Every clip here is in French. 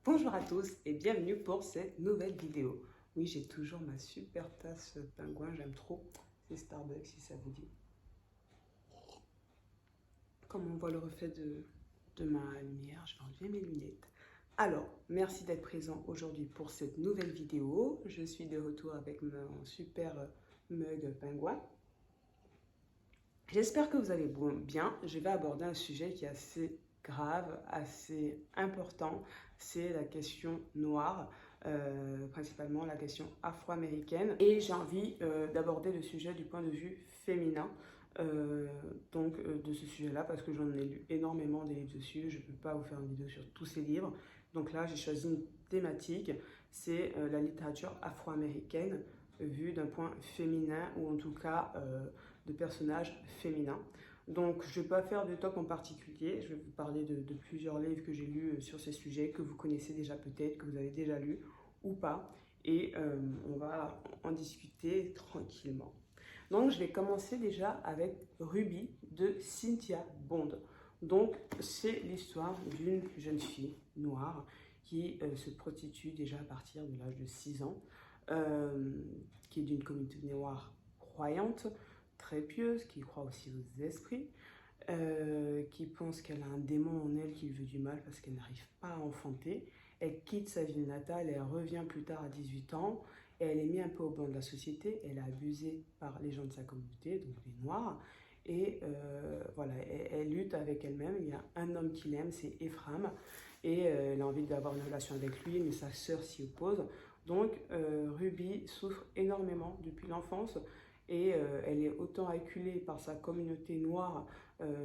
Bonjour à tous et bienvenue pour cette nouvelle vidéo. Oui, j'ai toujours ma super tasse pingouin, j'aime trop. C'est Starbucks si ça vous dit. Comme on voit le reflet de ma lumière, je vais enlever mes lunettes. Alors, merci d'être présent aujourd'hui pour cette nouvelle vidéo. Je suis de retour avec mon super mug pingouin. J'espère que vous allez bien. Je vais aborder un sujet qui est assez grave, assez important. C'est la question noire, principalement la question afro-américaine. Et j'ai envie d'aborder le sujet du point de vue féminin. De ce sujet-là, parce que j'en ai lu énormément des livres dessus. Je ne peux pas vous faire une vidéo sur tous ces livres. Donc là, j'ai choisi une thématique, c'est la littérature afro-américaine vue d'un point féminin, ou en tout cas de personnages féminins. Donc je ne vais pas faire de top en particulier, je vais vous parler de plusieurs livres que j'ai lus sur ces sujets, que vous connaissez déjà peut-être, que vous avez déjà lus ou pas, et on va en discuter tranquillement. Donc je vais commencer déjà avec Ruby de Cynthia Bond. Donc c'est l'histoire d'une jeune fille noire qui se prostitue déjà à partir de l'âge de 6 ans, qui est d'une communauté noire croyante, très pieuse, qui croit aussi aux esprits, qui pense qu'elle a un démon en elle qui lui veut du mal parce qu'elle n'arrive pas à enfanter. Elle quitte sa ville natale et elle revient plus tard à 18 ans. Et elle est mise un peu au banc de la société. Elle est abusée par les gens de sa communauté, donc les Noirs. Et voilà, elle lutte avec elle-même. Il y a un homme qui l'aime, c'est Ephraim. Et elle a envie d'avoir une relation avec lui, mais sa sœur s'y oppose. Donc Ruby souffre énormément depuis l'enfance. Et elle est autant acculée par sa communauté noire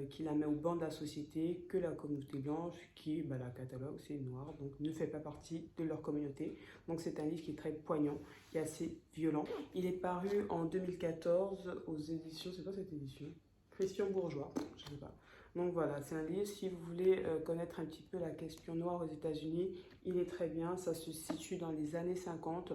qui la met au banc de la société que la communauté blanche qui la catalogue, c'est noir, donc ne fait pas partie de leur communauté. Donc c'est un livre qui est très poignant, qui est assez violent. Il est paru en 2014 aux éditions, c'est quoi cette édition? Christian Bourgeois, je sais pas. Donc voilà, c'est un livre, si vous voulez connaître un petit peu la question noire aux États-Unis, il est très bien, ça se situe dans les années 50.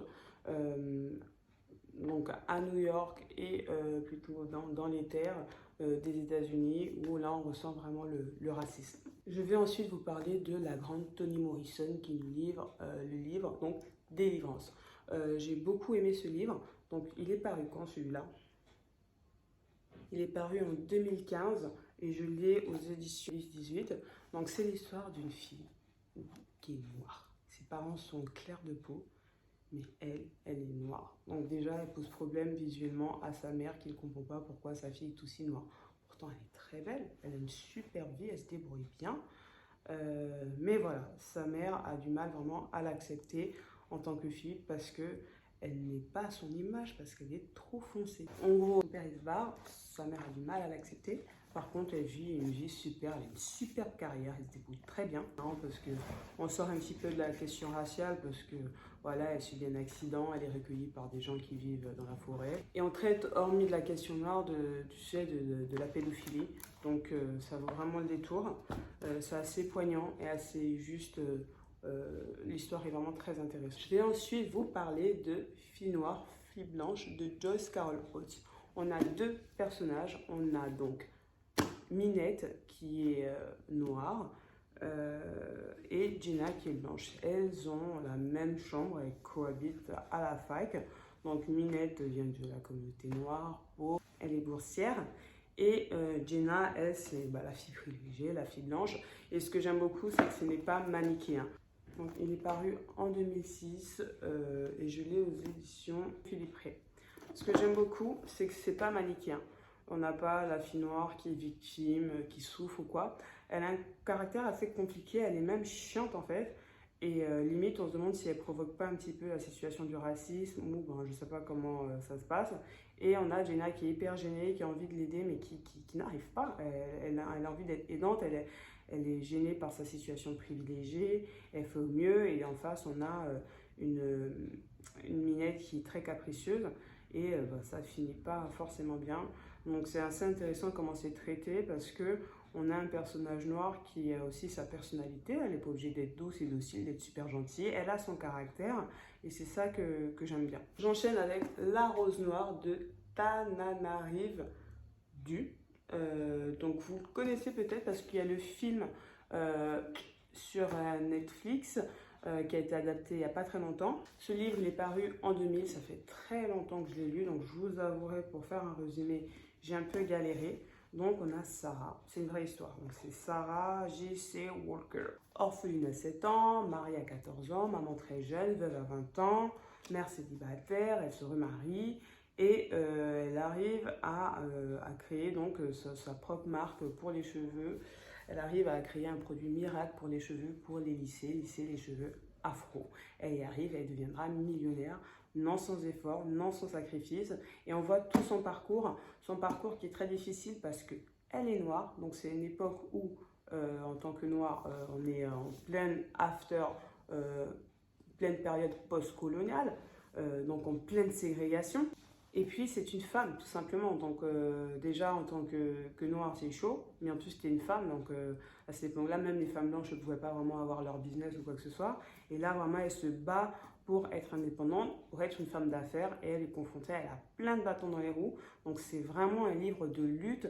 Donc à New York et plutôt dans les terres des États-Unis, où là on ressent vraiment le racisme. Je vais ensuite vous parler de la grande Toni Morrison qui nous livre le livre donc Délivrance. J'ai beaucoup aimé ce livre. Donc il est paru quand celui-là? Il est paru en 2015 et je l'ai aux éditions 18. Donc c'est l'histoire d'une fille qui est noire. Ses parents sont clairs de peau, mais elle est noire. Donc déjà, elle pose problème visuellement à sa mère qui ne comprend pas pourquoi sa fille est aussi noire. Pourtant, elle est très belle, elle a une super vie, elle se débrouille bien. Mais voilà, sa mère a du mal vraiment à l'accepter en tant que fille parce que elle n'est pas à son image, parce qu'elle est trop foncée. En gros, son père il se barre, sa mère a du mal à l'accepter. Par contre, elle vit une vie super, elle a une superbe carrière, elle se débrouille très bien. Non, parce que on sort un petit peu de la question raciale, parce que voilà, elle subit un accident, elle est recueillie par des gens qui vivent dans la forêt. Et on traite, hormis de la question noire, du sujet de la pédophilie. Donc ça vaut vraiment le détour. C'est assez poignant et assez juste. L'histoire est vraiment très intéressante. Je vais ensuite vous parler de Fille noire, Fille blanche de Joyce Carol Oates. On a deux personnages. On a donc Minette qui est noire et Gina qui est blanche. Elles ont la même chambre, elles cohabitent à la fac. Donc Minette vient de la communauté noire, elle est boursière. Et Gina, elle, c'est la fille privilégiée, la fille blanche. Et ce que j'aime beaucoup, c'est que ce n'est pas manichéen. Donc, il est paru en 2006 et je l'ai aux éditions Philippe Ray. Ce que j'aime beaucoup, c'est que c'est pas manichéen. On n'a pas la fille noire qui est victime, qui souffre ou quoi. Elle a un caractère assez compliqué, elle est même chiante en fait. Et limite, on se demande si elle provoque pas un petit peu la situation du racisme ou je sais pas comment ça se passe. Et on a Jenna qui est hyper gênée, qui a envie de l'aider mais qui n'arrive pas. Elle a envie d'être aidante, elle est gênée par sa situation privilégiée, elle fait au mieux et en face on a une Minette qui est très capricieuse et ça finit pas forcément bien. Donc c'est assez intéressant comment c'est traité parce que on a un personnage noir qui a aussi sa personnalité, elle n'est pas obligée d'être douce et docile, d'être super gentille, elle a son caractère et c'est ça que j'aime bien. J'enchaîne avec La Rose Noire de Tananarive Due. Donc vous le connaissez peut-être parce qu'il y a le film sur Netflix qui a été adapté il n'y a pas très longtemps. Ce livre, il est paru en 2000, ça fait très longtemps que je l'ai lu, donc je vous avouerai, pour faire un résumé, j'ai un peu galéré. Donc on a Sarah, c'est une vraie histoire. Donc c'est Sarah J.C. Walker. Orpheline à 7 ans, mariée à 14 ans, maman très jeune, veuve à 20 ans, mère célibataire, elle se remarie et elle arrive à créer donc sa propre marque pour les cheveux. Elle arrive à créer un produit miracle pour les cheveux, pour les lisser les cheveux afro. Elle y arrive, elle deviendra millionnaire, non sans effort, non sans sacrifice. Et on voit tout son parcours qui est très difficile parce qu'elle est noire. Donc c'est une époque où, en tant que noire, on est en pleine pleine période post-coloniale, donc en pleine ségrégation. Et puis c'est une femme tout simplement, donc déjà en tant que noire c'est chaud, mais en plus c'était une femme, donc à cette époque-là même les femmes blanches ne pouvaient pas vraiment avoir leur business ou quoi que ce soit, et là vraiment elle se bat pour être indépendante, pour être une femme d'affaires, et elle est confrontée, elle a plein de bâtons dans les roues, donc c'est vraiment un livre de lutte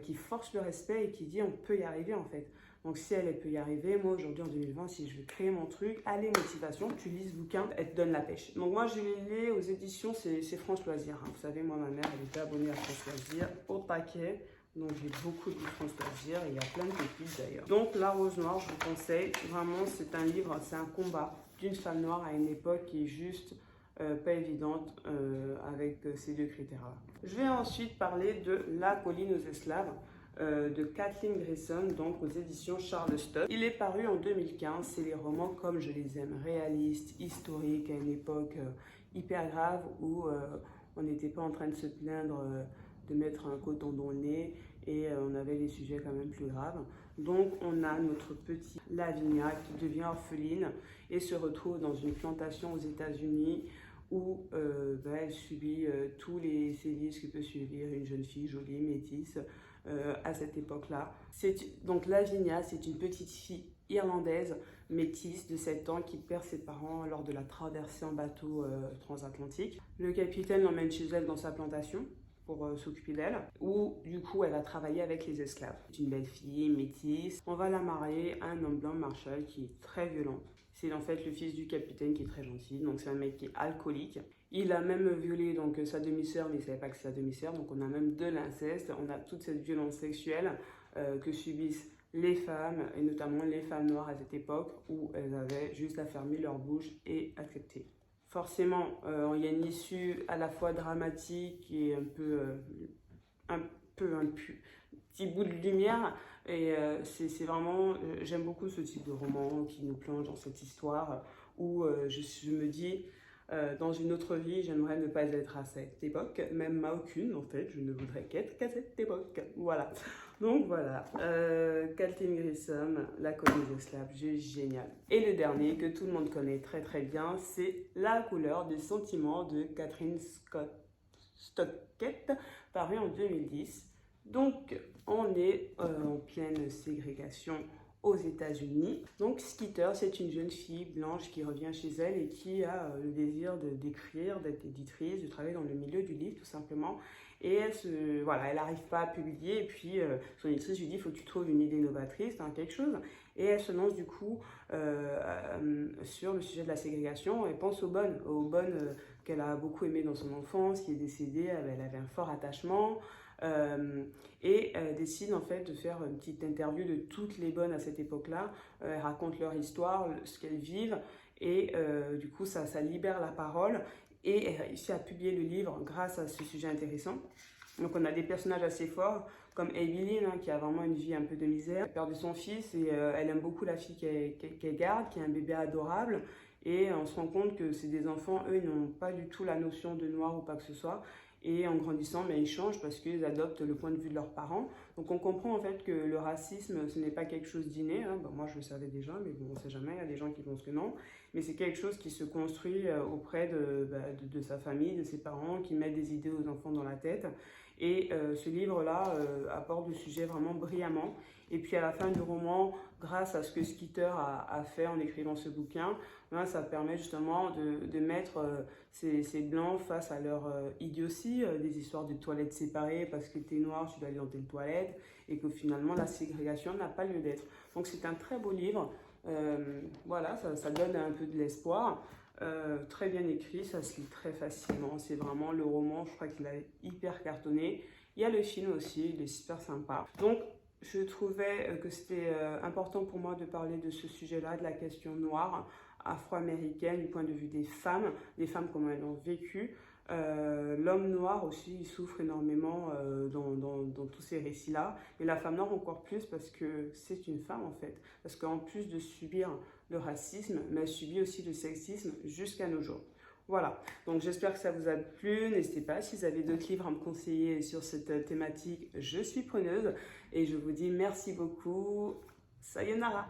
qui force le respect et qui dit on peut y arriver en fait. Donc si elle peut y arriver, moi aujourd'hui en 2020, si je veux créer mon truc, allez motivation, tu lis ce bouquin, elle te donne la pêche. Donc moi je l'ai lu aux éditions, c'est France Loisirs. Hein. Vous savez, moi ma mère elle était abonnée à France Loisirs au paquet. Donc j'ai beaucoup de France Loisirs et il y a plein de pépites d'ailleurs. Donc La Rose Noire, je vous conseille, vraiment c'est un livre, c'est un combat d'une femme noire à une époque qui est juste pas évidente avec ces deux critères-là. Je vais ensuite parler de La colline aux esclaves. De Kathleen Grayson, donc aux éditions Charles Stott. Il est paru en 2015, c'est les romans comme je les aime, réalistes, historiques, à une époque hyper grave où on n'était pas en train de se plaindre de mettre un coton dans le nez et on avait des sujets quand même plus graves. Donc on a notre petite Lavinia qui devient orpheline et se retrouve dans une plantation aux États-Unis où elle subit tous les sévices que peut subir une jeune fille jolie, métisse, à cette époque-là. Donc Lavinia, c'est une petite fille irlandaise, métisse de 7 ans qui perd ses parents lors de la traversée en bateau transatlantique. Le capitaine l'emmène chez elle dans sa plantation pour s'occuper d'elle, où du coup elle va travailler avec les esclaves. C'est une belle fille, métisse. On va la marier à un homme blanc, Marshall, qui est très violent. C'est en fait le fils du capitaine qui est très gentil, donc c'est un mec qui est alcoolique. Il a même violé donc sa demi-sœur, mais il ne savait pas que c'est sa demi-sœur, donc on a même de l'inceste, on a toute cette violence sexuelle que subissent les femmes, et notamment les femmes noires à cette époque, où elles avaient juste à fermer leur bouche et accepter. Forcément, il y a une issue à la fois dramatique et un petit bout de lumière. Et c'est vraiment, j'aime beaucoup ce type de roman qui nous plonge dans cette histoire où je me dis, dans une autre vie, j'aimerais ne pas être à cette époque, même à aucune en fait, je ne voudrais qu'être qu'à cette époque. Voilà. Donc voilà, Kathleen Grayson, La colline des esclaves, génial. Et le dernier que tout le monde connaît très très bien, c'est La couleur des sentiments de Catherine Stockett, paru en 2010. Donc on est en pleine ségrégation aux États-Unis. Donc Skeeter, c'est une jeune fille blanche qui revient chez elle et qui a le désir d'écrire, d'être éditrice, de travailler dans le milieu du livre tout simplement. Et elle n'arrive pas à publier et puis son éditrice lui dit il faut que tu trouves une idée novatrice, quelque chose. Et elle se lance du coup sur le sujet de la ségrégation. Elle pense aux bonnes qu'elle a beaucoup aimées dans son enfance, qui est décédée, elle avait un fort attachement. Et elle décide en fait de faire une petite interview de toutes les bonnes à cette époque-là. Elles racontent leur histoire, ce qu'elles vivent et du coup ça libère la parole et elle réussit à publier le livre grâce à ce sujet intéressant. Donc on a des personnages assez forts comme Evelyn qui a vraiment une vie un peu de misère. Elle a perdu son fils et elle aime beaucoup la fille qu'elle garde, qui est un bébé adorable. Et on se rend compte que c'est des enfants, eux, ils n'ont pas du tout la notion de noir ou pas que ce soit. Et en grandissant, ils changent parce qu'ils adoptent le point de vue de leurs parents. Donc on comprend en fait que le racisme, ce n'est pas quelque chose d'inné. Moi, je le savais déjà, mais bon, on ne sait jamais. Il y a des gens qui pensent que non. Mais c'est quelque chose qui se construit auprès de sa famille, de ses parents, qui mettent des idées aux enfants dans la tête. Et ce livre-là aborde le sujet vraiment brillamment. Et puis à la fin du roman, grâce à ce que Skeeter a fait en écrivant ce bouquin, ben, ça permet justement de mettre ces blancs face à leur idiotie, des histoires de toilettes séparées parce que tu es noir, tu dois aller dans telle toilette, et que finalement la ségrégation n'a pas lieu d'être. Donc c'est un très beau livre, voilà, ça donne un peu de l'espoir. Très bien écrit, ça se lit très facilement, c'est vraiment le roman, je crois qu'il a hyper cartonné. Il y a le film aussi, il est super sympa. Donc je trouvais que c'était important pour moi de parler de ce sujet-là, de la question noire, afro-américaine, du point de vue des femmes comment elles l'ont vécu. L'homme noir aussi, il souffre énormément dans tous ces récits-là. Et la femme noire encore plus parce que c'est une femme en fait. Parce qu'en plus de subir le racisme, mais elle subit aussi le sexisme jusqu'à nos jours. Voilà, donc j'espère que ça vous a plu. N'hésitez pas, si vous avez d'autres livres à me conseiller sur cette thématique, je suis preneuse. Et je vous dis merci beaucoup. Sayonara.